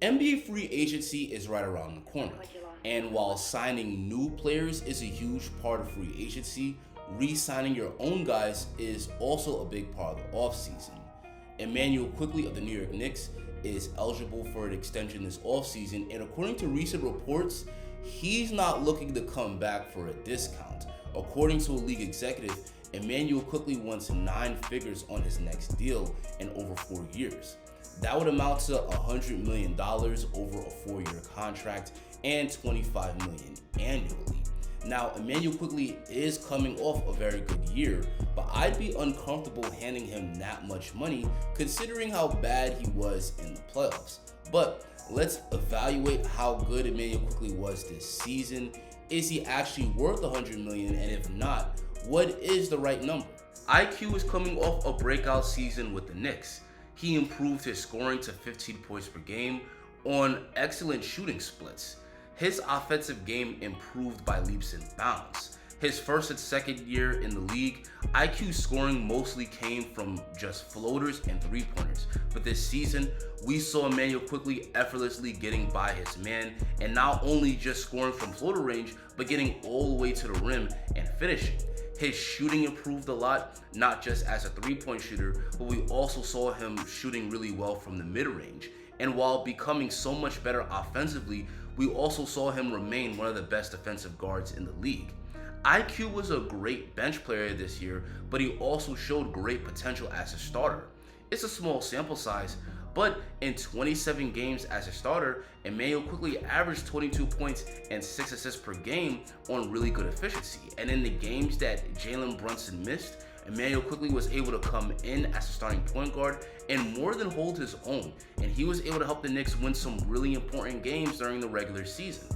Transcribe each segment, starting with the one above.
NBA free agency is right around the corner, and while signing new players is a huge part of free agency, re-signing your own guys is also a big part of the offseason. Immanuel Quickley of the New York Knicks is eligible for an extension this offseason, and according to recent reports, he's not looking to come back for a discount. According to a league executive, Immanuel Quickley wants 9 figures on his next deal in over 4 years. That would amount to $100 million over a 4-year contract and $25 million annually. Now, Immanuel Quickley is coming off a very good year, but I'd be uncomfortable handing him that much money considering how bad he was in the playoffs. But let's evaluate how good Immanuel Quickley was this season. Is he actually worth $100 million? And if not, what is the right number? IQ is coming off a breakout season with the Knicks. He improved his scoring to 15 points per game on excellent shooting splits. His offensive game improved by leaps and bounds. His first and second year in the league, IQ scoring mostly came from just floaters and three-pointers. But this season, we saw Immanuel Quickley effortlessly getting by his man and not only just scoring from floater range, but getting all the way to the rim and finishing. His shooting improved a lot, not just as a three-point shooter, but we also saw him shooting really well from the mid-range. And while becoming so much better offensively, we also saw him remain one of the best defensive guards in the league. IQ was a great bench player this year, but he also showed great potential as a starter. It's a small sample size, but in 27 games as a starter, Immanuel Quickley averaged 22 points and 6 assists per game on really good efficiency. And in the games that Jalen Brunson missed, Immanuel Quickley was able to come in as a starting point guard and more than hold his own. And he was able to help the Knicks win some really important games during the regular season.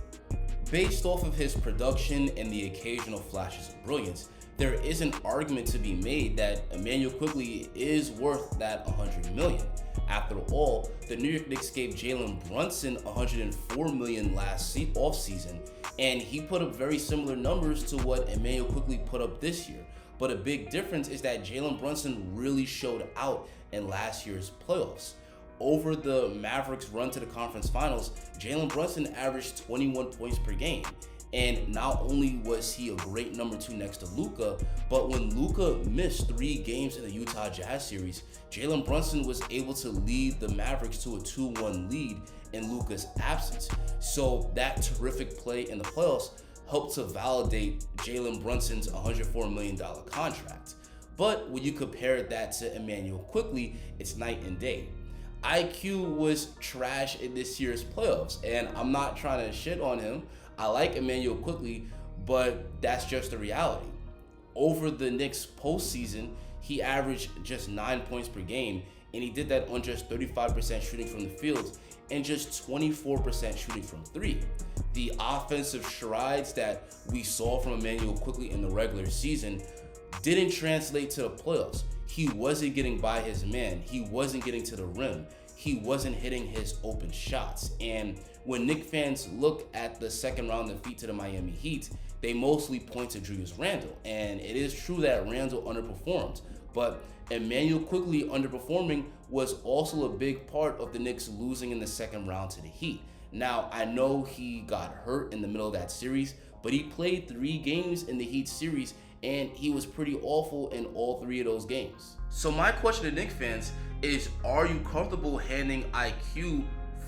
Based off of his production and the occasional flashes of brilliance, there is an argument to be made that Immanuel Quickley is worth that $100 million. After all, the New York Knicks gave Jalen Brunson $104 million last offseason, and he put up very similar numbers to what Immanuel Quickley put up this year. But a big difference is that Jalen Brunson really showed out in last year's playoffs. Over the Mavericks' run to the conference finals, Jalen Brunson averaged 21 points per game. And not only was he a great number 2 next to Luka, but when Luka missed 3 games in the Utah Jazz series, Jalen Brunson was able to lead the Mavericks to a 2-1 lead in Luka's absence. So that terrific play in the playoffs helped to validate Jalen Brunson's $104 million contract. But when you compare that to Immanuel Quickley, it's night and day. IQ was trash in this year's playoffs, and I'm not trying to shit on him. I like Immanuel Quickley, but that's just the reality. Over the Knicks postseason, he averaged just 9 points per game, and he did that on just 35% shooting from the field and just 24% shooting from 3. The offensive strides that we saw from Immanuel Quickley in the regular season didn't translate to the playoffs. He wasn't getting by his man. He wasn't getting to the rim. He wasn't hitting his open shots. And when Knicks fans look at the second round defeat to the Miami Heat, they mostly point to Julius Randle. And it is true that Randle underperformed, but Immanuel Quickley underperforming was also a big part of the Knicks losing in the second round to the Heat. Now, I know he got hurt in the middle of that series, but he played 3 games in the Heat series, and he was pretty awful in all 3 of those games. So my question to Knicks fans is, are you comfortable handing IQ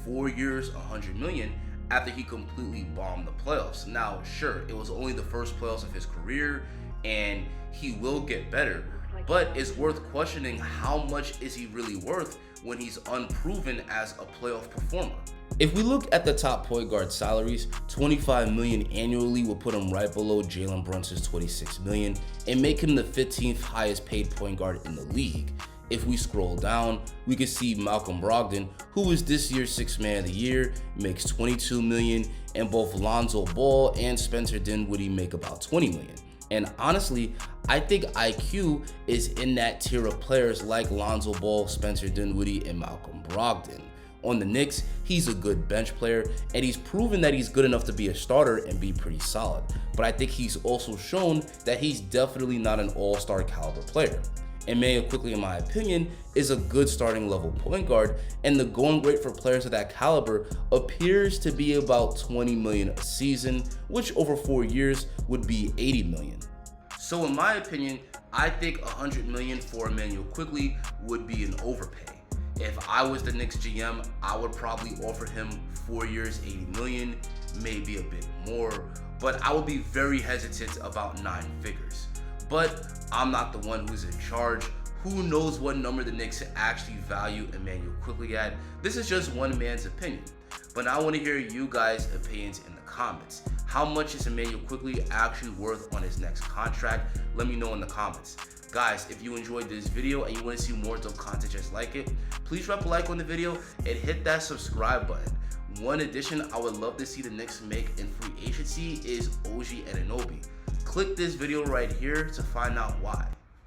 4 years, $100 million after he completely bombed the playoffs? Now, sure, it was only the first playoffs of his career, and he will get better, but it's worth questioning how much is he really worth when he's unproven as a playoff performer. If we look at the top point guard salaries, $25 million annually will put him right below Jalen Brunson's $26 million and make him the 15th highest paid point guard in the league. If we scroll down, we can see Malcolm Brogdon, who was this year's 6th man of the year, makes $22 million, and both Lonzo Ball and Spencer Dinwiddie make about $20 million. And honestly, I think IQ is in that tier of players like Lonzo Ball, Spencer Dinwiddie, and Malcolm Brogdon. On the Knicks, he's a good bench player, and he's proven that he's good enough to be a starter and be pretty solid. But I think he's also shown that he's definitely not an all-star caliber player. Immanuel Quickley, in my opinion, is a good starting level point guard, and the going rate for players of that caliber appears to be about $20 million a season, which over 4 years would be $80 million. So in my opinion, I think $100 million for Immanuel Quickley would be an overpay. If I was the Knicks GM, I would probably offer him 4 years, $80 million, maybe a bit more, but I would be very hesitant about 9 figures. But I'm not the one who's in charge. Who knows what number the Knicks actually value Immanuel Quickley at? This is just one man's opinion. But I want to hear you guys' opinions in the comments. How much is Immanuel Quickley actually worth on his next contract? Let me know in the comments. Guys, if you enjoyed this video and you want to see more dope content just like it, please drop a like on the video and hit that subscribe button. One addition I would love to see the Knicks make in free agency is OG Anunoby. Click this video right here to find out why.